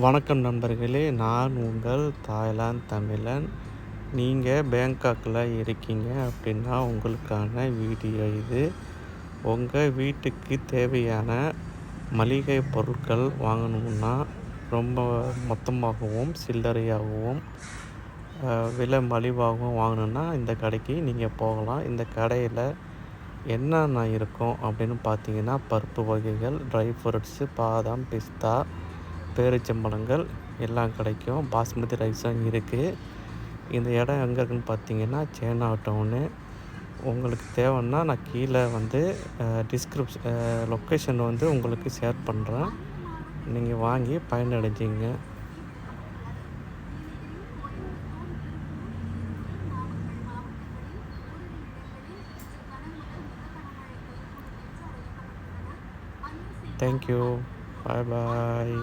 வணக்கம் நண்பர்களே, நான் உங்கள் தாய்லாந்து தமிழன். நீங்கள் பேங்காக்கில் இருக்கீங்க அப்படின்னா உங்களுக்கான வீடியோ இது. உங்கள் வீட்டுக்கு தேவையான மளிகை பொருட்கள் வாங்கணும்னா ரொம்ப மொத்தமாகவும் சில்லறையாகவும் விலை மலிவாகவும் வாங்கணுன்னா இந்த கடைக்கு நீங்கள் போகலாம். இந்த கடையில் என்னென்ன இருக்கும் அப்படின்னு பார்த்தீங்கன்னா, பருப்பு வகைகள், ட்ரை ஃப்ரூட்ஸு, பாதாம், பிஸ்தா, பேரிச்சம்பழங்கள் எல்லாம் கிடைக்கும். பாஸ்மதி ரைஸும் இருக்குது. இந்த இடம் எங்கே இருக்குதுன்னு பார்த்தீங்கன்னா, சைனா டவுனு. உங்களுக்கு தேவைன்னா நான் கீழே வந்து லொக்கேஷன் வந்து உங்களுக்கு ஷேர் பண்ணுறேன். நீங்கள் வாங்கி பயனடைஞ்சிங்க. தேங்க்யூ. பாய் பாய்.